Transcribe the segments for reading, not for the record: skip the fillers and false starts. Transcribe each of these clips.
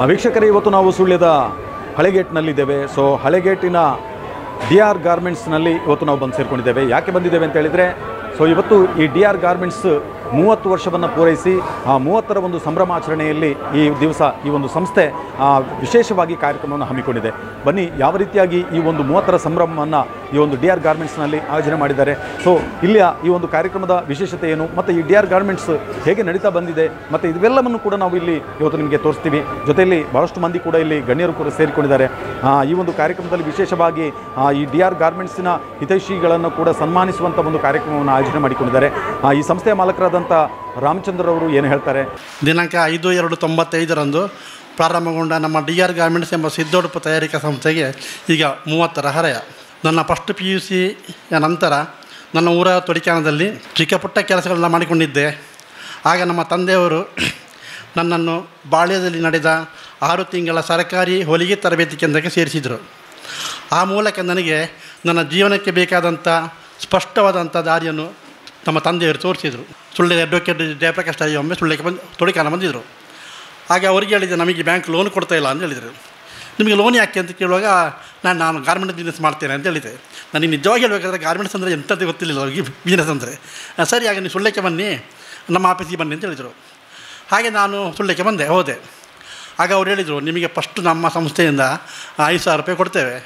ವೀಕ್ಷಕರೇ, ಇವತ್ತು ನಾವು ಸುಳ್ಯದ ಹಳೆಗೇಟ್ನಲ್ಲಿದ್ದೇವೆ. ಸೊ ಹಳೆಗೇಟಿನ DR ಗಾರ್ಮೆಂಟ್ಸ್ನಲ್ಲಿ ಇವತ್ತು ನಾವು ಬಂದು ಸೇರಿಕೊಂಡಿದ್ದೇವೆ. ಯಾಕೆ ಬಂದಿದ್ದೇವೆ ಅಂತ ಹೇಳಿದರೆ, ಸೊ ಇವತ್ತು ಈ DR ಗಾರ್ಮೆಂಟ್ಸ್ 30 ವರ್ಷವನ್ನು ಪೂರೈಸಿ ಆ 30ರ ಒಂದು ಸಂಭ್ರಮಾಚರಣೆಯಲ್ಲಿ ಈ ದಿವಸ ಈ ಒಂದು ಸಂಸ್ಥೆ ವಿಶೇಷವಾಗಿ ಕಾರ್ಯಕ್ರಮವನ್ನು ಹಮ್ಮಿಕೊಂಡಿದೆ. ಬನ್ನಿ, ಯಾವ ರೀತಿಯಾಗಿ ಈ ಒಂದು 30ರ ಸಂಭ್ರಮವನ್ನು ಈ ಒಂದು DR ಗಾರ್ಮೆಂಟ್ಸ್ನಲ್ಲಿ ಆಯೋಜನೆ ಮಾಡಿದ್ದಾರೆ. ಸೊ ಇಲ್ಲಿಯ ಈ ಒಂದು ಕಾರ್ಯಕ್ರಮದ ವಿಶೇಷತೆ ಏನು, ಮತ್ತು ಈ DR ಗಾರ್ಮೆಂಟ್ಸ್ ಹೇಗೆ ನಡೀತಾ ಬಂದಿದೆ, ಮತ್ತು ಇವೆಲ್ಲವನ್ನು ಕೂಡ ನಾವು ಇಲ್ಲಿ ಇವತ್ತು ನಿಮಗೆ ತೋರಿಸ್ತೀವಿ. ಜೊತೆಯಲ್ಲಿ ಬಹಳಷ್ಟು ಮಂದಿ ಕೂಡ ಇಲ್ಲಿ ಗಣ್ಯರು ಕೂಡ ಸೇರಿಕೊಂಡಿದ್ದಾರೆ. ಈ ಒಂದು ಕಾರ್ಯಕ್ರಮದಲ್ಲಿ ವಿಶೇಷವಾಗಿ ಈ DR ಗಾರ್ಮೆಂಟ್ಸಿನ ಹಿತೈಷಿಗಳನ್ನು ಕೂಡ ಸನ್ಮಾನಿಸುವಂಥ ಒಂದು ಕಾರ್ಯಕ್ರಮವನ್ನು ಆಯೋಜನೆ ಮಾಡಿಕೊಂಡಿದ್ದಾರೆ. ಈ ಸಂಸ್ಥೆಯ ಮಾಲಕರಾದಂಥ ರಾಮಚಂದ್ರ ಅವರು ಏನು ಹೇಳ್ತಾರೆ? ದಿನಾಂಕ 5/2/95 ಪ್ರಾರಂಭಗೊಂಡ ನಮ್ಮ DR ಗಾರ್ಮೆಂಟ್ಸ್ ಎಂಬ ಸಿದ್ದೋಡುಪು ತಯಾರಿಕಾ ಸಂಸ್ಥೆಗೆ ಈಗ 30ರ ಹರೆಯ. ನನ್ನ ಫಸ್ಟ್ PUC ನಂತರ ನನ್ನ ಊರ ತೊಡಿಕಾಣದಲ್ಲಿ ಚಿಕ್ಕ ಪುಟ್ಟ ಕೆಲಸಗಳನ್ನ ಮಾಡಿಕೊಂಡಿದ್ದೆ. ಆಗ ನಮ್ಮ ತಂದೆಯವರು ನನ್ನನ್ನು ಬಾಳ್ಯದಲ್ಲಿ ನಡೆದ 6 ತಿಂಗಳ ಸರ್ಕಾರಿ ಹೊಲಿಗೆ ತರಬೇತಿ ಕೇಂದ್ರಕ್ಕೆ ಸೇರಿಸಿದರು. ಆ ಮೂಲಕ ನನಗೆ ನನ್ನ ಜೀವನಕ್ಕೆ ಬೇಕಾದಂಥ ಸ್ಪಷ್ಟವಾದಂಥ ದಾರಿಯನ್ನು ನಮ್ಮ ತಂದೆಯವರು ತೋರಿಸಿದರು. ಸುಳ್ಳ್ಯ ಅಡ್ವೊಕೇಟ್ ಜಯಪ್ರಕಾಶ್ ಒಮ್ಮೆ ಸುಳ್ಳ್ಯಕ್ಕೆ ತೊಡಿಕಾಣ ಬಂದಿದ್ದರು. ಹಾಗೆ ಅವ್ರಿಗೆ ಹೇಳಿದೆ, ನಮಗೆ ಬ್ಯಾಂಕ್ ಲೋನ್ ಕೊಡ್ತಾಯಿಲ್ಲ ಅಂತ ಹೇಳಿದರು. ನಿಮಗೆ ಲೋನ್ ಯಾಕೆ ಅಂತ ಕೇಳುವಾಗ ನಾನು ಗಾರ್ಮೆಂಟ್ ಬಿಸ್ನೆಸ್ ಮಾಡ್ತೇನೆ ಅಂತ ಹೇಳಿದೆ. ನನಗೆ ನಿಜವಾಗಿ ಹೇಳಬೇಕಾದ್ರೆ ಗಾರ್ಮೆಂಟ್ಸ್ ಅಂದರೆ ಎಂಥದ್ದು ಗೊತ್ತಿರಲಿಲ್ಲ ಅವ್ರಿಗೆ, ಬಿಸ್ನೆಸ್ ಅಂದರೆ. ಸರಿ, ಆಗ ನೀವು ಸುಳ್ಳ್ಯಕ್ಕೆ ಬನ್ನಿ, ನಮ್ಮ ಆಫೀಸಿಗೆ ಬನ್ನಿ ಅಂತ ಹೇಳಿದರು. ಹಾಗೆ ನಾನು ಸುಳ್ಳ್ಯಕ್ಕೆ ಹೋದೆ. ಆಗ ಅವ್ರು ಹೇಳಿದರು, ನಿಮಗೆ ಫಸ್ಟು ನಮ್ಮ ಸಂಸ್ಥೆಯಿಂದ 5,000 ರೂಪಾಯಿ ಕೊಡ್ತೇವೆ,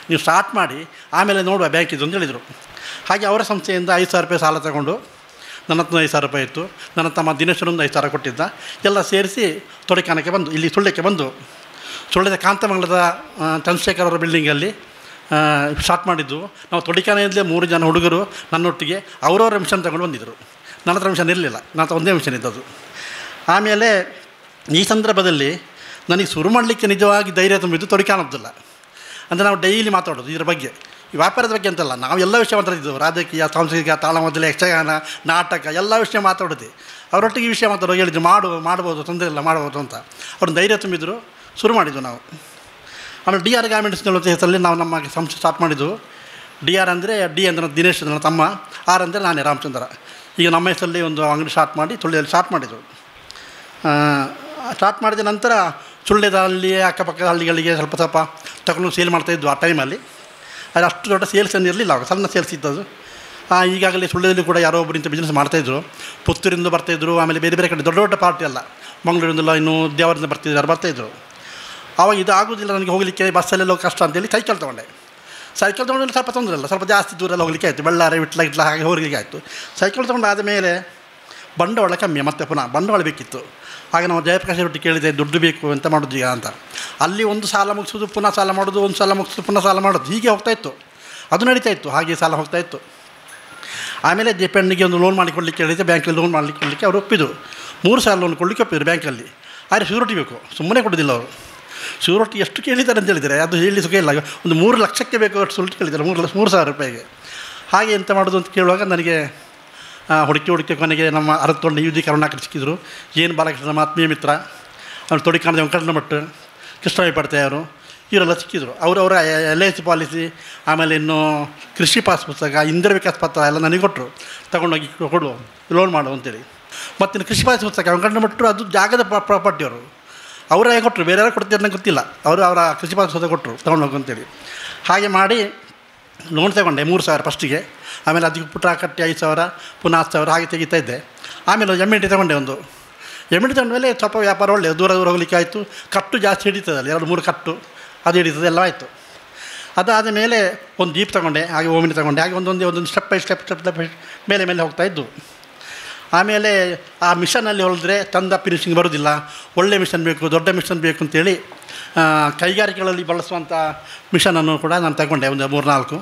ನೀವು ಸ್ಟಾರ್ಟ್ ಮಾಡಿ ಆಮೇಲೆ ನೋಡುವ ಬ್ಯಾಂಕ್ ಇದು ಅಂತ ಹೇಳಿದರು. ಹಾಗೆ ಅವರ ಸಂಸ್ಥೆಯಿಂದ 5,000 ರೂಪಾಯಿ ಸಾಲ ತಗೊಂಡು, ನನ್ನ ಹತ್ರ 5,000 ರೂಪಾಯಿ ಇತ್ತು, ನನ್ನ ತಮ್ಮ ದಿನೇಶ್ವರೊಂದು 5,000 ಕೊಟ್ಟಿದ್ದ, ಎಲ್ಲ ಸೇರಿಸಿ ತೊಡಿಕಾಣಕ್ಕೆ ಬಂದು ಇಲ್ಲಿ ಸುಳ್ಳ್ಯಕ್ಕೆ ಬಂದು ಸುಳ್ಳ್ಯದ ಕಾಂತಮಂಗಲದ ಚಂದ್ರಶೇಖರ್ ಅವರ ಬಿಲ್ಡಿಂಗಲ್ಲಿ ಸ್ಟಾರ್ಟ್ ಮಾಡಿದ್ದು. ನಾವು ತೊಡಿಕಾಣೆಯಲ್ಲೇ 3 ಜನ ಹುಡುಗರು ನನ್ನೊಟ್ಟಿಗೆ ಅವರವರ ಮಿಷನ್ ತಗೊಂಡು ಬಂದಿದ್ದರು. ನನ್ನ ಹತ್ರ ಮಿಷನ್ ಇರಲಿಲ್ಲ, ನನ್ನ ಹತ್ರ ಒಂದೇ ಮಿಷನ್ ಇದ್ದದ್ದು. ಆಮೇಲೆ ಈ ಸಂದರ್ಭದಲ್ಲಿ ನನಗೆ ಶುರು ಮಾಡಲಿಕ್ಕೆ ನಿಜವಾಗಿ ಧೈರ್ಯ ತುಂಬಿದ್ದು ತೊಡಿಕಾಣದ್ದಿಲ್ಲ. ಅಂದರೆ ನಾವು ಡೈಲಿ ಮಾತಾಡೋದು ಇದರ ಬಗ್ಗೆ, ಈ ವ್ಯಾಪಾರದ ಬಗ್ಗೆ ಅಂತಲ್ಲ, ನಾವು ಎಲ್ಲ ವಿಷಯ ಮಾತಾಡಿದ್ದೆವು. ರಾಜಕೀಯ, ಸಾಂಸ್ಕೃತಿಕ, ತಾಳಮದ್ದಲೆ, ಯಕ್ಷಗಾನ, ನಾಟಕ ಎಲ್ಲ ವಿಷಯ ಮಾತಾಡೋದು. ಅವರೊಟ್ಟಿಗೆ ಈ ವಿಷಯ ಮಾತಾಡೋ ಹೇಳಿದ್ರು, ಮಾಡ್ಬೋದು, ತೊಂದರೆ ಇಲ್ಲ, ಮಾಡ್ಬೋದು ಅಂತ ಅವ್ರನ್ನ ಧೈರ್ಯ ತುಂಬಿದ್ರು. ಶುರು ಮಾಡಿದ್ದು ನಾವು. ಆಮೇಲೆ DR ಗಾರ್ಮೆಂಟ್ಸ್ ಹೇಳುವಂಥ ಹೆಸರಲ್ಲಿ ನಾವು ನಮ್ಮ ಸಂಸ್ಥೆ ಸ್ಟಾರ್ಟ್ ಮಾಡಿದ್ದು. DR ಅಂದರೆ ಡಿ ಅಂದರೆ ದಿನೇಶ್ ನನ್ನ ತಮ್ಮ, R ಅಂದರೆ ನಾನೇ ರಾಮಚಂದ್ರ. ಈಗ ನಮ್ಮ ಹೆಸರಲ್ಲಿ ಒಂದು ಅಂಗಡಿ ಸ್ಟಾರ್ಟ್ ಮಾಡಿ ಸುಳ್ಳ್ಯದಲ್ಲಿ ಸ್ಟಾರ್ಟ್ ಮಾಡಿದ್ದು. ಸ್ಟಾರ್ಟ್ ಮಾಡಿದ ನಂತರ ಸುಳ್ಳ್ಯದಲ್ಲಿ ಅಕ್ಕಪಕ್ಕದ ಹಳ್ಳಿಗಳಿಗೆ ಸ್ವಲ್ಪ ತಗೊಂಡು ಸೇಲ್ ಮಾಡ್ತಾಯಿದ್ವು ಆ ಟೈಮಲ್ಲಿ. ಅದು ಅಷ್ಟು ದೊಡ್ಡ ಸೇಲ್ಸ್ ಏನಿರಲಿಲ್ಲ, ಆವಾಗ ಸಣ್ಣ ಸೇಲ್ಸ್ ಇದ್ದದು. ಈಗಾಗಲೇ ಸುಳ್ಳ್ಯದಲ್ಲಿ ಕೂಡ ಯಾರೋ ಒಬ್ಬರು ಇಂಥ ಬಿಸ್ನೆಸ್ ಮಾಡ್ತಾಯಿದ್ರು. ಪುತ್ತೂರಿಂದ ಬರ್ತಾಯಿದ್ರು, ಆಮೇಲೆ ಬೇರೆ ಬೇರೆ ಕಡೆ ದೊಡ್ಡ ದೊಡ್ಡ ಪಾರ್ಟಿ ಅಲ್ಲ, ಮಂಗಳೂರಿಂದಲ್ಲ, ಇನ್ನೂ ದೇವರಿಂದ ಬರ್ತಾಯಿದ್ರು. ಆವಾಗ ಇದು ಆಗೋದಿಲ್ಲ ನನಗೆ ಹೋಗಲಿಕ್ಕೆ, ಬಸ್ಸಲ್ಲೆಲ್ಲ ಕಷ್ಟ ಅಂತೇಳಿ ಸೈಕಲ್ ತೊಗೊಂಡೆ. ಸೈಕಲ್ ತೊಗೊಂಡು ಸ್ವಲ್ಪ ತೊಂದರೆ ಇಲ್ಲ, ಸ್ವಲ್ಪ ಜಾಸ್ತಿ ದೂರ ಎಲ್ಲ ಹೋಗಲಿಕ್ಕೆ ಆಯಿತು. ಬಳ್ಳಾರಿ, ಇಟ್ಲ ಹಾಗೆ ಹೋಗಲಿಕ್ಕೆ ಆಯಿತು. ಸೈಕಲ್ ತೊಗೊಂಡಾದ ಮೇಲೆ ಬಂಡವಾಳ ಕಮ್ಮಿ, ಮತ್ತೆ ಪುನಃ ಬಂಡವಾಳ ಬೇಕಿತ್ತು. ಆಗ ನಾವು ಜಯಪ್ರಕಾಶ್ ಒಟ್ಟಿಗೆ ಕೇಳಿದೆ, ದುಡ್ಡು ಬೇಕು, ಎಂತ ಮಾಡೋದು ಈಗ ಅಂತ. ಅಲ್ಲಿ ಒಂದು ಸಾಲ ಮುಗಿಸೋದು, ಪುನಃ ಸಾಲ ಮಾಡೋದು, ಒಂದು ಸಾಲ ಮುಗಿಸೋದು, ಪುನಃ ಸಾಲ ಮಾಡೋದು, ಹೀಗೆ ಹೋಗ್ತಾಯಿತ್ತು. ಅದು ನಡೀತಾಯಿತ್ತು, ಹಾಗೆ ಸಾಲ ಹೋಗ್ತಾಯಿತ್ತು. ಆಮೇಲೆ ಪೆಣ್ಣಿಗೆ ಒಂದು ಲೋನ್ ಮಾಡಿಕೊಡ್ಲಿಕ್ಕೆ ಹೇಳಿದೆ, ಬ್ಯಾಂಕಲ್ಲಿ ಲೋನ್ ಮಾಡಲಿಕ್ಕೆ ಅವರು ಒಪ್ಪಿದ್ರು. 3 ಸಾಲ ಲೋನ್ ಕೊಡಲಿಕ್ಕೆ ಒಪ್ಪಿದ್ರು ಬ್ಯಾಂಕಲ್ಲಿ. ಆದರೆ ಶ್ಯೂರಿಟಿ ಬೇಕು, ಸುಮ್ಮನೆ ಕೊಡೋದಿಲ್ಲ ಅವರು. ಶ್ಯೂರಿಟಿ ಎಷ್ಟು ಕೇಳಿದ್ದಾರೆ ಅಂತ ಹೇಳಿದರೆ ಅದು ಹೇಳಿ ಸುಖ ಇಲ್ಲ. ಒಂದು 3 ಲಕ್ಷಕ್ಕೆ ಬೇಕು ಅಷ್ಟು ಸುಳ್ಳು ಕೇಳಿದ್ದಾರೆ, 3,000 ರೂಪಾಯಿಗೆ. ಹಾಗೆ ಎಂತ ಮಾಡೋದು ಅಂತ ಕೇಳುವಾಗ ನನಗೆ ಹುಡುಕಿ ಕೊನೆಗೆ ನಮ್ಮ ಅರತ್ತೊಂಡು UG ಕರುಣಾಕರ್ ಸಿಕ್ಕಿದ್ರು. ಏನು ಬಾಲಕೃಷ್ಣ ನಮ್ಮ ಆತ್ಮೀಯ ಮಿತ್ರ, ಅವ್ರು ತೊಡಿಕಾಣದ ವೆಂಕಟರಮಣ ಭಟ್, ಕೃಷ್ಣ ಅವರು ಇವರೆಲ್ಲ ಸಿಕ್ಕಿದ್ರು. ಅವರವರ LIC ಪಾಲಿಸಿ, ಆಮೇಲೆ ಇನ್ನು ಕೃಷಿ ಪಾಸ್ ಪುಸ್ತಕ, ಇಂದಿರಾ ವಿಕಾಸ್ ಪತ್ರ ಎಲ್ಲ ನನಗೆ ಕೊಟ್ಟರು. ತಗೊಂಡೋಗಿ ಕೊಡು, ಲೋನ್ ಮಾಡು ಅಂತೇಳಿ. ಮತ್ತು ಕೃಷಿ ಪಾಸ್ ಪುಸ್ತಕ ವೆಂಕಟರಮಣ ಭಟ್ರು, ಅದು ಜಾಗದ ಪ್ರಾಪರ್ಟಿಯವರು, ಅವರೇ ಕೊಟ್ಟರು, ಬೇರೆ ಯಾರು ಕೊಡ್ತೀರ ನಂಗೆ ಗೊತ್ತಿಲ್ಲ. ಅವರ ಕೃಷಿ ಪಾಸ್ ಪುಸ್ತಕ ಕೊಟ್ಟರು, ತಗೊಂಡೋಗು ಅಂತೇಳಿ. ಹಾಗೆ ಮಾಡಿ ಲೋನ್ ತಗೊಂಡೆ 3,000 ಫಸ್ಟಿಗೆ. ಆಮೇಲೆ ಅದಕ್ಕೆ ಪುಟ ಕಟ್ಟಿ 5,000, ಪುನಃ 10,000 ಹಾಗೆ ತೆಗಿತಾ ಇದ್ದೆ. ಆಮೇಲೆ MNT ತಗೊಂಡೆ. ಒಂದು MNT ತಗೊಂಡ ಮೇಲೆ ಸ್ವಲ್ಪ ವ್ಯಾಪಾರ ಒಳ್ಳೆಯದು, ದೂರ ಹೋಗಲಿಕ್ಕೆ ಆಯಿತು. ಕಟ್ಟು ಜಾಸ್ತಿ ಹಿಡಿತದಲ್ಲ, 2-3 ಕಟ್ಟು ಅದು ಹಿಡಿತದೆ, ಎಲ್ಲ ಆಯಿತು. ಅದಾದ ಮೇಲೆ ಒಂದು ಜೀಪ್ ತಗೊಂಡೆ, ಹಾಗೆ ಓಮಿನಿ ತಗೊಂಡೆ. ಹಾಗೆ ಒಂದೊಂದು ಸ್ಟೆಪ್ ಬೈ ಸ್ಟೆಪ್ ಮೇಲೆ ಹೋಗ್ತಾಯಿದ್ದು. ಆಮೇಲೆ ಆ ಮಿಷನಲ್ಲಿ ಹೊಲಿದ್ರೆ ತಂದ ಫಿನಿಶಿಂಗ್ ಬರೋದಿಲ್ಲ, ಒಳ್ಳೆ ಮಿಷನ್ ಬೇಕು, ದೊಡ್ಡ ಮಿಷನ್ ಬೇಕು ಅಂತೇಳಿ ಕೈಗಾರಿಕೆಗಳಲ್ಲಿ ಬಳಸುವಂಥ ಮಿಷನನ್ನು ಕೂಡ ನಾನು ತಗೊಂಡೆ, ಒಂದು 3-4.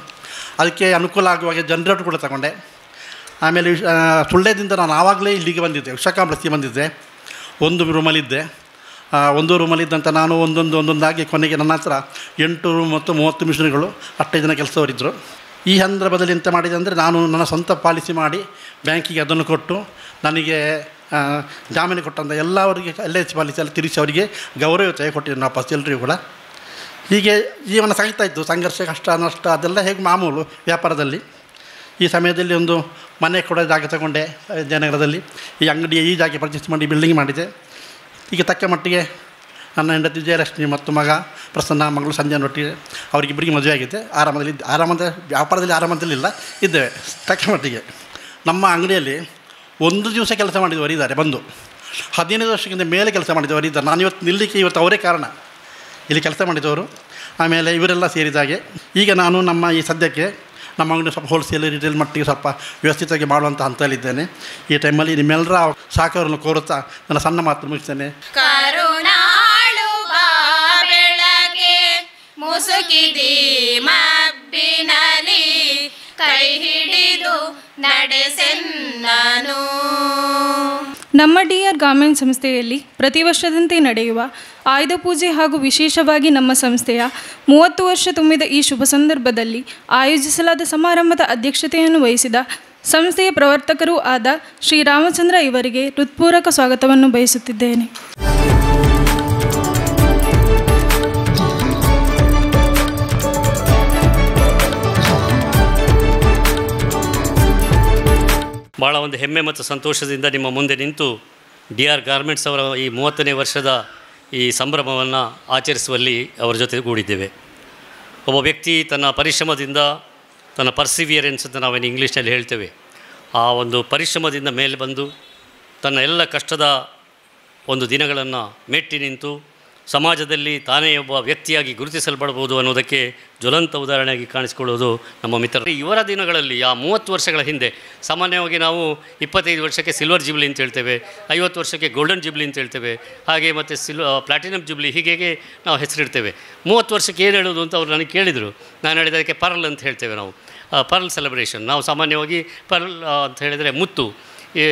ಅದಕ್ಕೆ ಅನುಕೂಲ ಆಗುವಾಗೆ ಜನರೇಟರ್ ಕೂಡ ತಗೊಂಡೆ. ಆಮೇಲೆ ಸುಳ್ಳ್ಯದಿಂದ ನಾನು ಆವಾಗಲೇ ಇಲ್ಲಿಗೆ ಬಂದಿದ್ದೆ, ವಿಶಾಖಪಟ್ಟಣಕ್ಕೆ ಬಂದಿದ್ದೆ. ಒಂದು ರೂಮಲ್ಲಿದ್ದೆ. ಒಂದು ರೂಮಲ್ಲಿದ್ದಂಥ ನಾನು ಒಂದೊಂದಾಗಿ ಕೊನೆಗೆ ನನ್ನ ಹತ್ರ 8 ರೂಮ್ ಮತ್ತು 30 ಮಿಷನ್ಗಳು, 15 ಜನ ಕೆಲಸವರಿದ್ದರು. ಈ ಸಂದರ್ಭದಲ್ಲಿ ಎಂತ ಮಾಡಿದೆ ಅಂದರೆ, ನಾನು ನನ್ನ ಸ್ವಂತ ಪಾಲಿಸಿ ಮಾಡಿ ಬ್ಯಾಂಕಿಗೆ ಅದನ್ನು ಕೊಟ್ಟು, ನನಗೆ ಜಾಮೀನು ಕೊಟ್ಟಂಥ ಎಲ್ಲವರಿಗೆ LIC ಪಾಲಿಸಿ ಎಲ್ಲ ತಿರುಗಿಸಿ ಅವರಿಗೆ ಗೌರವಯುತ ಕೊಟ್ಟಿದ್ದೆ ವಾಪಸ್ ಎಲ್ಲರಿಗೂ ಕೂಡ. ಹೀಗೆ ಜೀವನ ಸಾಗ್ತಾಯಿತ್ತು. ಸಂಘರ್ಷ, ಕಷ್ಟ, ನಷ್ಟ ಅದೆಲ್ಲ ಹೇಗೆ ಮಾಮೂಲು ವ್ಯಾಪಾರದಲ್ಲಿ. ಈ ಸಮಯದಲ್ಲಿ ಒಂದು ಮನೆ ಕೂಡ ಜಾಗ ತಗೊಂಡೆ ಜಯನಗರದಲ್ಲಿ. ಈ ಅಂಗಡಿಯ ಈ ಜಾಗ ಪರ್ಚೇಸ್ ಮಾಡಿ ಬಿಲ್ಡಿಂಗ್ ಮಾಡಿದೆ. ಈಗ ತಕ್ಕ ಮಟ್ಟಿಗೆ ನನ್ನ ಹೆಂಡತಿ ವಿಜಯಲಕ್ಷ್ಮಿ ಮತ್ತು ಮಗ ಪ್ರಸನ್ನ, ಮಗಳು ಸಂಜೆನೊಟ್ಟಿಗೆ ಅವರಿಗಿಬ್ಬರಿಗೆ ಮದುವೆ ಆಗಿದೆ. ವ್ಯಾಪಾರದಲ್ಲಿ ಆರಾಮದಲ್ಲಿಲ್ಲ ಇದ್ದೇವೆ ತಕ್ಕ ಮಟ್ಟಿಗೆ. ನಮ್ಮ ಅಂಗಡಿಯಲ್ಲಿ ಒಂದು ದಿವಸ ಕೆಲಸ ಮಾಡಿದವರು ಇದ್ದಾರೆ, ಬಂದು 15 ವರ್ಷಕ್ಕಿಂತ ಮೇಲೆ ಕೆಲಸ ಮಾಡಿದವರು ಇದ್ದಾರೆ. ನಾನು ಇವತ್ತು ನಿಲ್ಲಲಿಕ್ಕೆ ಅವರೇ ಕಾರಣ, ಇಲ್ಲಿ ಕೆಲಸ ಮಾಡಿದವರು. ಆಮೇಲೆ ಇವರೆಲ್ಲ ಸೇರಿದಾಗೆ ಈಗ ನಾನು ನಮ್ಮ ಈ ಸದ್ಯಕ್ಕೆ ನಮ್ಮ ಅಂಗಡಿ ಸ್ವಲ್ಪ ಹೋಲ್ಸೇಲ್ ರಿಟೇಲ್ ಮಟ್ಟಿಗೆ ಸ್ವಲ್ಪ ವ್ಯವಸ್ಥಿತವಾಗಿ ಮಾಡುವಂಥ ಹಂತದಲ್ಲಿದ್ದೇನೆ. ಈ ಟೈಮಲ್ಲಿ ನಿಮ್ಮೆಲ್ಲರ ಸಹಕಾರವನ್ನು ಕೋರುತ್ತಾ ನನ್ನ ಸಣ್ಣ ಮಾತು ಮುಗಿಸ್ತೇನೆ. ಕರುಣಾಳು ಬೆಳಗ್ಗೆ ಮುಸುಕಿದಿ ಮಬ್ಬಿನಲಿ ಕೈ ಹಿಡಿದು ನಡೆಸೆನ್ನನು. ನಮ್ಮ DR ಗಾರ್ಮೆಂಟ್ ಸಂಸ್ಥೆಯಲ್ಲಿ ಪ್ರತಿ ವರ್ಷದಂತೆ ನಡೆಯುವ ಆಯುಧ ಪೂಜೆ ಹಾಗೂ ವಿಶೇಷವಾಗಿ ನಮ್ಮ ಸಂಸ್ಥೆಯ 30 ವರ್ಷ ತುಂಬಿದ ಈ ಶುಭ ಸಂದರ್ಭದಲ್ಲಿ ಆಯೋಜಿಸಲಾದ ಸಮಾರಂಭದ ಅಧ್ಯಕ್ಷತೆಯನ್ನು ವಹಿಸಿದ ಸಂಸ್ಥೆಯ ಪ್ರವರ್ತಕರೂ ಆದ ಶ್ರೀ ರಾಮಚಂದ್ರ ಇವರಿಗೆ ಹೃತ್ಪೂರ್ವಕ ಸ್ವಾಗತವನ್ನು ಬಯಸುತ್ತಿದ್ದೇನೆ. ಭಾಳ ಒಂದು ಹೆಮ್ಮೆ ಮತ್ತು ಸಂತೋಷದಿಂದ ನಿಮ್ಮ ಮುಂದೆ ನಿಂತು DR ಗಾರ್ಮೆಂಟ್ಸ್ ಅವರ ಈ 30ನೇ ವರ್ಷದ ಈ ಸಂಭ್ರಮವನ್ನು ಆಚರಿಸುವಲ್ಲಿ ಅವರ ಜೊತೆ ಕೂಡಿದ್ದೇವೆ. ಒಬ್ಬ ವ್ಯಕ್ತಿ ತನ್ನ ಪರಿಶ್ರಮದಿಂದ, ತನ್ನ ಪರ್ಸಿವಿಯರೆನ್ಸ್ ಅಂತ ನಾವೇನು ಇಂಗ್ಲೀಷ್ನಲ್ಲಿ ಹೇಳ್ತೇವೆ, ಆ ಒಂದು ಪರಿಶ್ರಮದಿಂದ ಮೇಲೆ ಬಂದು ತನ್ನ ಎಲ್ಲ ಕಷ್ಟದ ಒಂದು ದಿನಗಳನ್ನು ಮೆಟ್ಟಿ ನಿಂತು ಸಮಾಜದಲ್ಲಿ ತಾನೇ ಒಬ್ಬ ವ್ಯಕ್ತಿಯಾಗಿ ಗುರುತಿಸಲ್ಪಡ್ಬೋದು ಅನ್ನೋದಕ್ಕೆ ಜ್ವಲಂತ ಉದಾಹರಣೆಯಾಗಿ ಕಾಣಿಸಿಕೊಳ್ಳೋದು ನಮ್ಮ ಮಿತ್ರರು. ಇವರ ದಿನಗಳಲ್ಲಿ ಆ 30 ವರ್ಷಗಳ ಹಿಂದೆ ಸಾಮಾನ್ಯವಾಗಿ ನಾವು 25 ವರ್ಷಕ್ಕೆ ಸಿಲ್ವರ್ ಜುಬ್ಲಿ ಅಂತ ಹೇಳ್ತೇವೆ, 50 ವರ್ಷಕ್ಕೆ ಗೋಲ್ಡನ್ ಜುಬ್ಲಿ ಅಂತ ಹೇಳ್ತೇವೆ, ಹಾಗೆ ಮತ್ತು ಪ್ಲಾಟಿನಮ್ ಜುಬ್ಲಿ ಹೀಗೆ ನಾವು ಹೆಸರಿಡ್ತೇವೆ. 30 ವರ್ಷಕ್ಕೆ ಏನು ಹೇಳೋದು ಅಂತ ಅವ್ರು ನನಗೆ ಕೇಳಿದರು. ನಾನು ಹೇಳಿದ ಅದಕ್ಕೆ ಪರ್ಲ್ ಅಂತ ಹೇಳ್ತೇವೆ ನಾವು, ಪರ್ಲ್ ಸೆಲೆಬ್ರೇಷನ್. ನಾವು ಸಾಮಾನ್ಯವಾಗಿ ಪರ್ಲ್ ಅಂತ ಹೇಳಿದರೆ ಮುತ್ತು, ಈ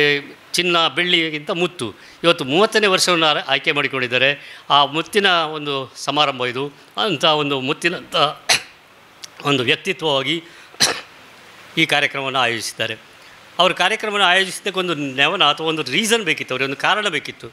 ಚಿನ್ನ ಬೆಳ್ಳಿಗಿಂತ ಮುತ್ತು. ಇವತ್ತು 30ನೇ ವರ್ಷವನ್ನು ಆಯ್ಕೆ ಮಾಡಿಕೊಂಡಿದ್ದಾರೆ. ಆ ಮುತ್ತಿನ ಒಂದು ಸಮಾರಂಭ ಇದು. ಅಂಥ ಒಂದು ಮುತ್ತಿನಂಥ ಒಂದು ವ್ಯಕ್ತಿತ್ವವಾಗಿ ಈ ಕಾರ್ಯಕ್ರಮವನ್ನು ಆಯೋಜಿಸಿದ್ದಾರೆ. ಅವರು ಕಾರ್ಯಕ್ರಮವನ್ನು ಆಯೋಜಿಸಿದ್ದಕ್ಕೆ ಒಂದು ನೆವನ ಅಥವಾ ಒಂದು ರೀಸನ್ ಬೇಕಿತ್ತು, ಅವರಿಗೆ ಒಂದು ಕಾರಣ ಬೇಕಿತ್ತು.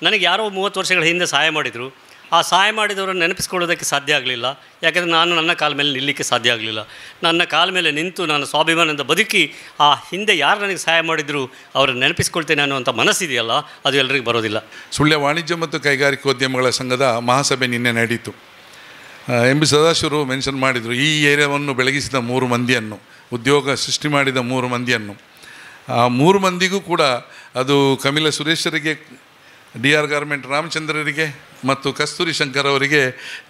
ನನಗೆ ಯಾರೋ 30 ವರ್ಷಗಳ ಹಿಂದೆ ಸಹಾಯ ಮಾಡಿದರು. ಆ ಸಹಾಯ ಮಾಡಿದವರನ್ನು ನೆನಪಿಸ್ಕೊಳ್ಳೋದಕ್ಕೆ ಸಾಧ್ಯ ಆಗಲಿಲ್ಲ. ಯಾಕೆಂದರೆ ನಾನು ನನ್ನ ಕಾಲ ಮೇಲೆ ನಿಲ್ಲಲಿಕ್ಕೆ ಸಾಧ್ಯ ಆಗಲಿಲ್ಲ. ನನ್ನ ಕಾಲ ಮೇಲೆ ನಿಂತು ನಾನು ಸ್ವಾಭಿಮಾನದಿಂದ ಬದುಕಿ ಆ ಹಿಂದೆ ಯಾರು ನನಗೆ ಸಹಾಯ ಮಾಡಿದರು ಅವರನ್ನು ನೆನಪಿಸ್ಕೊಳ್ತೇನೆ ಅನ್ನುವಂಥ ಮನಸ್ಸಿದೆಯಲ್ಲ, ಅದು ಎಲ್ಲರಿಗೂ ಬರೋದಿಲ್ಲ. ಸುಳ್ಯ ವಾಣಿಜ್ಯ ಮತ್ತು ಕೈಗಾರಿಕೋದ್ಯಮಗಳ ಸಂಘದ ಮಹಾಸಭೆ ನಿನ್ನೆ ನಡೆಯಿತು. ಎಂ ಬಿ ಸದಾಶಿವರು ಮೆನ್ಷನ್ ಮಾಡಿದರು, ಈ ಏರಿಯಾವನ್ನು ಬೆಳಗಿಸಿದ 3 ಮಂದಿಯನ್ನು, ಉದ್ಯೋಗ ಸೃಷ್ಟಿ ಮಾಡಿದ 3 ಮಂದಿಯನ್ನು. ಆ 3 ಮಂದಿಗೂ ಕೂಡ ಅದು ಕಮಿಲ ಸುರೇಶರಿಗೆ, DR ಗಾರ್ಮೆಂಟ್ ರಾಮಚಂದ್ರರಿಗೆ ಮತ್ತು ಕಸ್ತೂರಿ ಶಂಕರ್ ಅವರಿಗೆ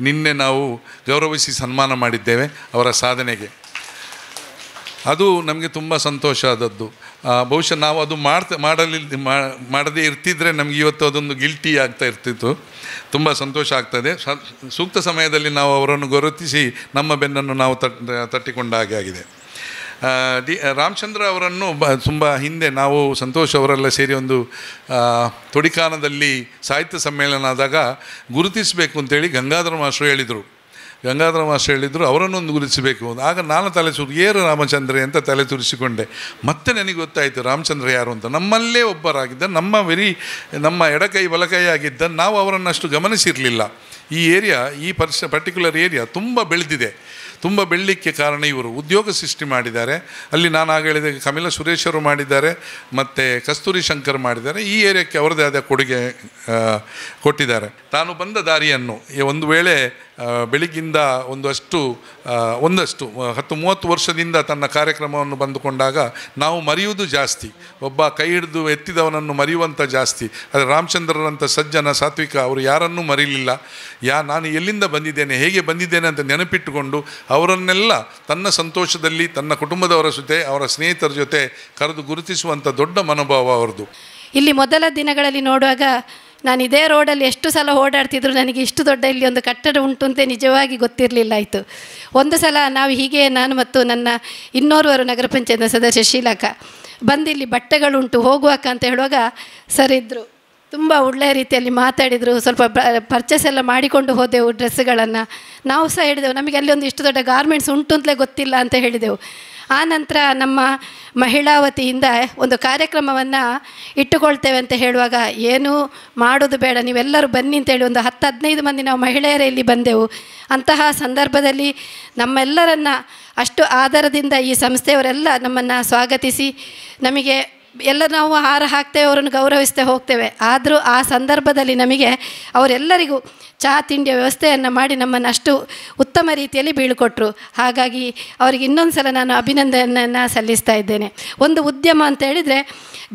ನಿನ್ನೆ ನಾವು ಗೌರವಿಸಿ ಸನ್ಮಾನ ಮಾಡಿದ್ದೇವೆ ಅವರ ಸಾಧನೆಗೆ. ಅದು ನಮಗೆ ತುಂಬ ಸಂತೋಷ ಆದದ್ದು. ಬಹುಶಃ ನಾವು ಅದು ಮಾಡದೇ ಇರ್ತಿದ್ರೆ ನಮಗೆ ಇವತ್ತು ಅದೊಂದು ಗಿಲ್ಟಿ ಆಗ್ತಾ ಇರ್ತಿತ್ತು. ತುಂಬ ಸಂತೋಷ ಆಗ್ತದೆ. ಸೂಕ್ತ ಸಮಯದಲ್ಲಿ ನಾವು ಅವರನ್ನು ಗುರುತಿಸಿ ನಮ್ಮ ಬೆನ್ನನ್ನು ನಾವು ತಟ್ಟಿಕೊಂಡ ಹಾಗೆ ಆಗಿದೆ. ರಾಮಚಂದ್ರ ಅವರನ್ನು ತುಂಬ ಹಿಂದೆ ನಾವು ಸಂತೋಷ್ ಅವರೆಲ್ಲ ಸೇರಿ ಒಂದು ತೊಡಿಕಾನದಲ್ಲಿ ಸಾಹಿತ್ಯ ಸಮ್ಮೇಳನ ಆದಾಗ ಗುರುತಿಸಬೇಕು ಅಂತೇಳಿ ಗಂಗಾಧರ ಮಾಸ್ಟರು ಹೇಳಿದರು. ಅವರನ್ನೊಂದು ಗುರುತಿಸಬೇಕು. ಆಗ ನಾನು ಏರು ರಾಮಚಂದ್ರ ಅಂತ ತಲೆ ತುರಿಸಿಕೊಂಡೆ. ಮತ್ತೆ ನನಗೆ ಗೊತ್ತಾಯಿತು ರಾಮಚಂದ್ರ ಯಾರು ಅಂತ. ನಮ್ಮಲ್ಲೇ ಒಬ್ಬರಾಗಿದ್ದ, ನಮ್ಮ ಎಡಕೈ ಬಲಕೈ ಆಗಿದ್ದ, ನಾವು ಅವರನ್ನು ಅಷ್ಟು ಗಮನಿಸಿರಲಿಲ್ಲ. ಈ ಏರಿಯಾ, ಈ ಪರ್ಟಿಕ್ಯುಲರ್ ಏರಿಯಾ ತುಂಬ ಬೆಳೆದಿದೆ. ತುಂಬ ಬೆಳಲಿಕ್ಕೆ ಕಾರಣ ಇವರು ಉದ್ಯೋಗ ಸೃಷ್ಟಿ ಮಾಡಿದ್ದಾರೆ. ಅಲ್ಲಿ ನಾನು ಆಗ ಹೇಳಿದ ಕಮಿಲ ಸುರೇಶರು ಮಾಡಿದ್ದಾರೆ ಮತ್ತು ಕಸ್ತೂರಿ ಶಂಕರ್ ಮಾಡಿದ್ದಾರೆ. ಈ ಏರಿಯಾಕ್ಕೆ ಅವರದೇ ಆದ ಕೊಡುಗೆ ಕೊಟ್ಟಿದ್ದಾರೆ. ತಾನು ಬಂದ ದಾರಿಯನ್ನು ಒಂದು ವೇಳೆ ಬೆಳಗ್ಗಿಂದ ಒಂದಷ್ಟು 10-30 ವರ್ಷದಿಂದ ತನ್ನ ಕಾರ್ಯಕ್ರಮವನ್ನು ಬಂದುಕೊಂಡಾಗ ನಾವು ಮರೆಯುವುದು ಜಾಸ್ತಿ, ಒಬ್ಬ ಕೈ ಹಿಡಿದು ಎತ್ತಿದವನನ್ನು ಮರೆಯುವಂಥ ಜಾಸ್ತಿ. ಆದರೆ ರಾಮಚಂದ್ರರಂಥ ಸಜ್ಜನ ಸಾತ್ವಿಕ ಅವರು ಯಾರನ್ನೂ ಮರೀಲಿಲ್ಲ. ನಾನು ಎಲ್ಲಿಂದ ಬಂದಿದ್ದೇನೆ, ಹೇಗೆ ಬಂದಿದ್ದೇನೆ ಅಂತ ನೆನಪಿಟ್ಟುಕೊಂಡು ಅವರನ್ನೆಲ್ಲ ತನ್ನ ಸಂತೋಷದಲ್ಲಿ ತನ್ನ ಕುಟುಂಬದವರ ಜೊತೆ, ಅವರ ಸ್ನೇಹಿತರ ಜೊತೆ ಕರೆದು ಗುರುತಿಸುವಂಥ ದೊಡ್ಡ ಮನೋಭಾವ ಅವರದು. ಇಲ್ಲಿ ಮೊದಲ ದಿನಗಳಲ್ಲಿ ನೋಡುವಾಗ ನಾನು ಇದೇ ರೋಡಲ್ಲಿ ಎಷ್ಟು ಸಲ ಓಡಾಡ್ತಿದ್ರು, ನನಗೆ ಇಷ್ಟು ದೊಡ್ಡ ಇಲ್ಲಿ ಒಂದು ಕಟ್ಟಡ ಉಂಟು ಅಂತ ನಿಜವಾಗಿ ಗೊತ್ತಿರಲಿಲ್ಲ. ಆಯಿತು, ಒಂದು ಸಲ ನಾವು ಹೀಗೆ ನಾನು ಮತ್ತು ನನ್ನ ಇನ್ನೋರ್ವರು ನಗರ ಪಂಚಾಯತ್ನ ಸದಸ್ಯ ಶೀಲಕ ಬಂದಿಲ್ಲಿ ಬಟ್ಟೆಗಳುಂಟು ಹೋಗುವಕ್ಕ ಅಂತ ಹೇಳುವಾಗ ಸರ್ ಇದ್ದರು, ತುಂಬ ಒಳ್ಳೆಯ ರೀತಿಯಲ್ಲಿ ಮಾತಾಡಿದರು. ಸ್ವಲ್ಪ ಪರ್ಚೇಸ್ ಎಲ್ಲ ಮಾಡಿಕೊಂಡು ಹೋದೆವು ಡ್ರೆಸ್ಸುಗಳನ್ನು. ನಾವು ಸಹ ಹೇಳಿದೆವು, ನಮಗೆ ಅಲ್ಲಿ ಒಂದು ಇಷ್ಟು ದೊಡ್ಡ ಗಾರ್ಮೆಂಟ್ಸ್ ಉಂಟು ಅಂತಲೇ ಗೊತ್ತಿಲ್ಲ ಅಂತ ಹೇಳಿದೆವು. ಆ ನಂತರ ನಮ್ಮ ಮಹಿಳಾ ವತಿಯಿಂದ ಒಂದು ಕಾರ್ಯಕ್ರಮವನ್ನು ಇಟ್ಟುಕೊಳ್ತೇವೆ ಅಂತ ಹೇಳುವಾಗ ಏನು ಮಾಡೋದು ಬೇಡ, ನೀವೆಲ್ಲರೂ ಬನ್ನಿ ಅಂತೇಳಿ ಒಂದು 10-15 ಮಂದಿ ನಾವು ಮಹಿಳೆಯರೇ ಇಲ್ಲಿ ಬಂದೆವು. ಅಂತಹ ಸಂದರ್ಭದಲ್ಲಿ ನಮ್ಮೆಲ್ಲರನ್ನು ಅಷ್ಟು ಆಧಾರದಿಂದ ಈ ಸಂಸ್ಥೆಯವರೆಲ್ಲ ನಮ್ಮನ್ನು ಸ್ವಾಗತಿಸಿ ನಮಗೆ ಎಲ್ಲ ನಾವು ಹಾರ ಹಾಕ್ತೇವೆ, ಅವರನ್ನು ಗೌರವಿಸ್ತೇ ಹೋಗ್ತೇವೆ. ಆದರೂ ಆ ಸಂದರ್ಭದಲ್ಲಿ ನಮಗೆ ಅವರೆಲ್ಲರಿಗೂ ಚಹಾ ತಿಂಡಿಯ ವ್ಯವಸ್ಥೆಯನ್ನು ಮಾಡಿ ನಮ್ಮನ್ನು ಅಷ್ಟು ಉತ್ತಮ ರೀತಿಯಲ್ಲಿ ಬೀಳ್ಕೊಟ್ರು. ಹಾಗಾಗಿ ಅವರಿಗೆ ಇನ್ನೊಂದು ಸಲ ನಾನು ಅಭಿನಂದನೆಯನ್ನು ಸಲ್ಲಿಸ್ತಾ ಇದ್ದೇನೆ. ಒಂದು ಉದ್ಯಮ ಅಂತ ಹೇಳಿದರೆ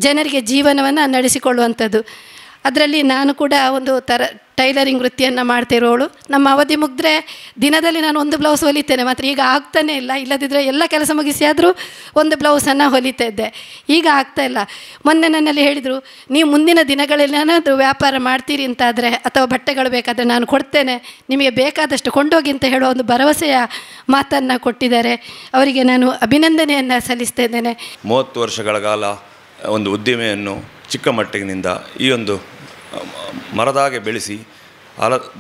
ಜನರಿಗೆ ಜೀವನವನ್ನು ನಡೆಸಿಕೊಳ್ಳುವಂಥದ್ದು. ಅದರಲ್ಲಿ ನಾನು ಕೂಡ ಒಂದು ಟೈಲರಿಂಗ್ ವೃತ್ತಿಯನ್ನು ಮಾಡ್ತಿರೋಳು. ನಮ್ಮ ಅವಧಿ ಮುಗಿದ್ರೆ ದಿನದಲ್ಲಿ ನಾನು ಒಂದು ಬ್ಲೌಸ್ ಹೊಲಿತೇನೆ, ಮಾತ್ರ ಈಗ ಆಗ್ತಾನೇ ಇಲ್ಲ. ಇಲ್ಲದಿದ್ದರೆ ಎಲ್ಲ ಕೆಲಸ ಮುಗಿಸಿ ಆದರೂ ಒಂದು ಬ್ಲೌಸನ್ನು ಹೊಲಿತಾ ಇದ್ದೆ, ಈಗ ಆಗ್ತಾ ಇಲ್ಲ. ಮೊನ್ನೆ ನನ್ನಲ್ಲಿ ಹೇಳಿದರು, ನೀವು ಮುಂದಿನ ದಿನಗಳಲ್ಲಿ ಏನಾದರೂ ವ್ಯಾಪಾರ ಮಾಡ್ತೀರಿ ಅಂತಾದರೆ ಅಥವಾ ಬಟ್ಟೆಗಳು ಬೇಕಾದರೆ ನಾನು ಕೊಡ್ತೇನೆ, ನಿಮಗೆ ಬೇಕಾದಷ್ಟು ಕೊಂಡೋಗಿ ಅಂತ ಹೇಳೋ ಒಂದು ಭರವಸೆಯ ಮಾತನ್ನು ಕೊಟ್ಟಿದ್ದಾರೆ. ಅವರಿಗೆ ನಾನು ಅಭಿನಂದನೆಯನ್ನು ಸಲ್ಲಿಸ್ತಾ ಇದ್ದೇನೆ. 30 ವರ್ಷಗಳ ಕಾಲ ಒಂದು ಉದ್ದಿಮೆಯನ್ನು ಚಿಕ್ಕ ಮಟ್ಟಿನಿಂದ ಈ ಒಂದು ಮರದಾಗೆ ಬೆಳೆಸಿ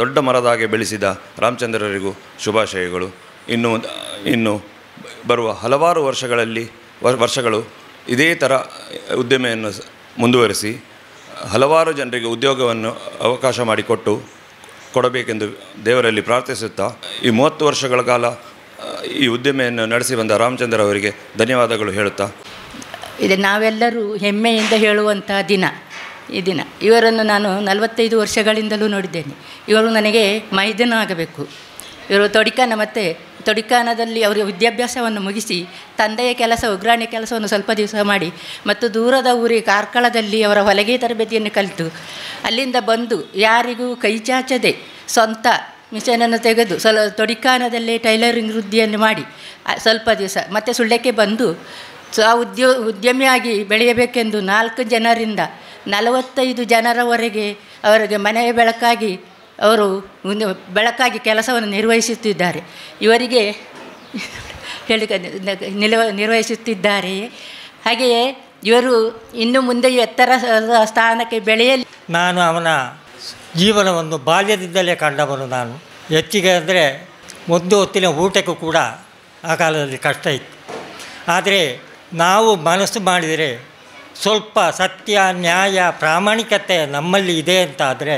ದೊಡ್ಡ ಮರದಾಗೆ ಬೆಳೆಸಿದ ರಾಮಚಂದ್ರರಿಗೂ ಶುಭಾಶಯಗಳು. ಇನ್ನು ಬರುವ ಹಲವಾರು ವರ್ಷಗಳು ಇದೇ ಥರ ಉದ್ದಿಮೆಯನ್ನು ಮುಂದುವರಿಸಿ ಹಲವಾರು ಜನರಿಗೆ ಉದ್ಯೋಗವನ್ನು ಅವಕಾಶ ಕೊಡಬೇಕೆಂದು ದೇವರಲ್ಲಿ ಪ್ರಾರ್ಥಿಸುತ್ತಾ, ಈ 30 ವರ್ಷಗಳ ಕಾಲ ಈ ಉದ್ದಿಮೆಯನ್ನು ನಡೆಸಿ ಬಂದ ರಾಮಚಂದ್ರ ಅವರಿಗೆ ಧನ್ಯವಾದಗಳು ಹೇಳುತ್ತಾ, ಇದು ನಾವೆಲ್ಲರೂ ಹೆಮ್ಮೆಯಿಂದ ಹೇಳುವಂಥ ದಿನ ಈ ದಿನ. ಇವರನ್ನು ನಾನು 45 ವರ್ಷಗಳಿಂದಲೂ ನೋಡಿದ್ದೇನೆ. ಇವರು ನನಗೆ ಮೈದನ ಆಗಬೇಕು. ಇವರು ತೊಡಿಕಾನದಲ್ಲಿ ಅವರ ವಿದ್ಯಾಭ್ಯಾಸವನ್ನು ಮುಗಿಸಿ ತಂದೆಯ ಕೆಲಸ ಉಗ್ರಾಣಿ ಕೆಲಸವನ್ನು ಸ್ವಲ್ಪ ದಿವಸ ಮಾಡಿ ಮತ್ತು ದೂರದ ಊರಿಗೆ ಕಾರ್ಕಳದಲ್ಲಿ ಅವರ ಹೊಲಿಗೆ ತರಬೇತಿಯನ್ನು ಕಲಿತು ಅಲ್ಲಿಂದ ಬಂದು ಯಾರಿಗೂ ಕೈ ಚಾಚದೆ ಸ್ವಂತ ಮಿಷನನ್ನು ತೆಗೆದು ತೊಡಿಕಾನದಲ್ಲೇ ಟೈಲರಿಂಗ್ ವೃತ್ತಿಯನ್ನು ಮಾಡಿ ಸ್ವಲ್ಪ ದಿವಸ ಮತ್ತು ಸುಳ್ಯಕ್ಕೆ ಬಂದು ಉದ್ಯಮಿಯಾಗಿ ಬೆಳೆಯಬೇಕೆಂದು 4 ಜನರಿಂದ 45 ಜನರವರೆಗೆ ಅವರಿಗೆ ಮನೆಯ ಬೆಳಕಾಗಿ ಕೆಲಸವನ್ನು ನಿರ್ವಹಿಸುತ್ತಿದ್ದಾರೆ. ಇವರಿಗೆ ನಿರ್ವಹಿಸುತ್ತಿದ್ದಾರೆ. ಹಾಗೆಯೇ ಇವರು ಇನ್ನು ಮುಂದೆ ಎತ್ತರದ ಸ್ಥಾನಕ್ಕೆ ಬೆಳೆಯಲಿ. ನಾನು ಅವನ ಜೀವನವನ್ನು ಬಾಲ್ಯದಿಂದಲೇ ಕಂಡವನು. ನಾನು ಹೆಚ್ಚಿಗೆ ಅಂದರೆ ಒಂದು ಹೊತ್ತಿನ ಊಟಕ್ಕೂ ಕೂಡ ಆ ಕಾಲದಲ್ಲಿ ಕಷ್ಟ ಇತ್ತು. ಆದರೆ ನಾವು ಮನಸ್ಸು ಮಾಡಿದರೆ ಸ್ವಲ್ಪ ಸತ್ಯ, ನ್ಯಾಯ, ಪ್ರಾಮಾಣಿಕತೆ ನಮ್ಮಲ್ಲಿ ಇದೆ ಅಂತಾದರೆ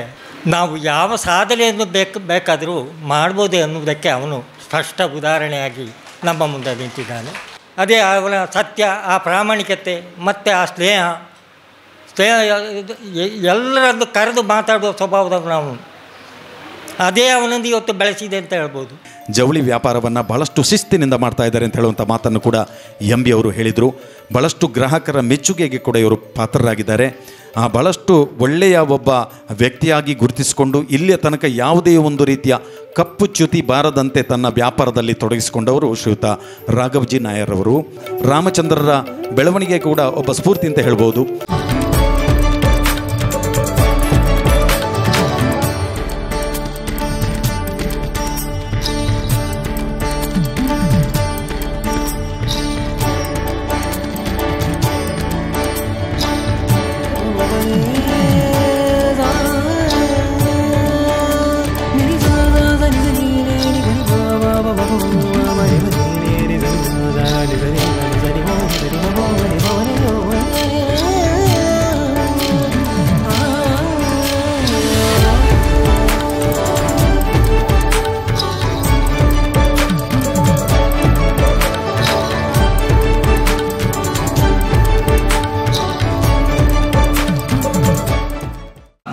ನಾವು ಯಾವ ಸಾಧನೆಯನ್ನು ಬೇಕಾದರೂ ಮಾಡ್ಬೋದು ಎನ್ನುವುದಕ್ಕೆ ಅವನು ಸ್ಪಷ್ಟ ಉದಾಹರಣೆಯಾಗಿ ನಮ್ಮ ಮುಂದೆ ನಿಂತಿದ್ದಾನೆ. ಅದೇ ಅವನ ಸತ್ಯ, ಆ ಪ್ರಾಮಾಣಿಕತೆ ಮತ್ತು ಆ ಸ್ನೇಹ ಎಲ್ಲರನ್ನು ಕರೆದು ಮಾತಾಡುವ ಸ್ವಭಾವದವನು ಅವನು. ಅದೇ ಅವನೊಂದು ಇವತ್ತು ಬೆಳೆಸಿದೆ ಅಂತ ಹೇಳ್ಬೋದು. ಜವಳಿ ವ್ಯಾಪಾರವನ್ನು ಬಹಳಷ್ಟು ಶಿಸ್ತಿನಿಂದ ಮಾಡ್ತಾ ಇದ್ದಾರೆ ಅಂತ ಹೇಳುವಂಥ ಮಾತನ್ನು ಕೂಡ MB ಅವರು ಹೇಳಿದರು. ಬಹಳಷ್ಟು ಗ್ರಾಹಕರ ಮೆಚ್ಚುಗೆಗೆ ಕೂಡ ಇವರು ಪಾತ್ರರಾಗಿದ್ದಾರೆ. ಬಹಳಷ್ಟು ಒಳ್ಳೆಯ ಒಬ್ಬ ವ್ಯಕ್ತಿಯಾಗಿ ಗುರುತಿಸಿಕೊಂಡು ಇಲ್ಲಿಯ ತನಕ ಯಾವುದೇ ಒಂದು ರೀತಿಯ ಕಪ್ಪು ಚ್ಯುತಿ ಬಾರದಂತೆ ತನ್ನ ವ್ಯಾಪಾರದಲ್ಲಿ ತೊಡಗಿಸಿಕೊಂಡವರು ಶ್ರೀಯುತ ರಾಘವ್ಜಿ ನಾಯರ್ ಅವರು. ರಾಮಚಂದ್ರರ ಬೆಳವಣಿಗೆ ಕೂಡ ಒಬ್ಬ ಸ್ಫೂರ್ತಿ ಅಂತ ಹೇಳ್ಬೋದು.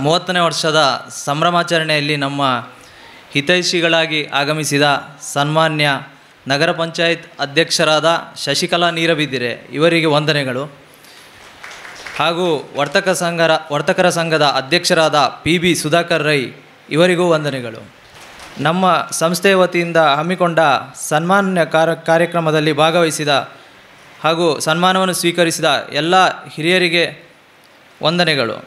ಮೂವತ್ತನೇ ವರ್ಷದ ಸಂಭ್ರಮಾಚರಣೆಯಲ್ಲಿ ನಮ್ಮ ಹಿತೈಷಿಗಳಾಗಿ ಆಗಮಿಸಿದ ಸನ್ಮಾನ್ಯ ನಗರ ಪಂಚಾಯತ್ ಅಧ್ಯಕ್ಷರಾದ ಶಶಿಕಲಾ ನೀರಬಿದ್ದಿರೆ ಇವರಿಗೆ ವಂದನೆಗಳು. ಹಾಗೂ ವರ್ತಕರ ಸಂಘದ ಅಧ್ಯಕ್ಷರಾದ PB ಸುಧಾಕರ್ ರೈ ಇವರಿಗೂ ವಂದನೆಗಳು. ನಮ್ಮ ಸಂಸ್ಥೆಯ ವತಿಯಿಂದ ಹಮ್ಮಿಕೊಂಡ ಸನ್ಮಾನ್ಯ ಕಾರ್ಯಕ್ರಮದಲ್ಲಿ ಭಾಗವಹಿಸಿದ ಹಾಗೂ ಸನ್ಮಾನವನ್ನು ಸ್ವೀಕರಿಸಿದ ಎಲ್ಲ ಹಿರಿಯರಿಗೆ ವಂದನೆಗಳು.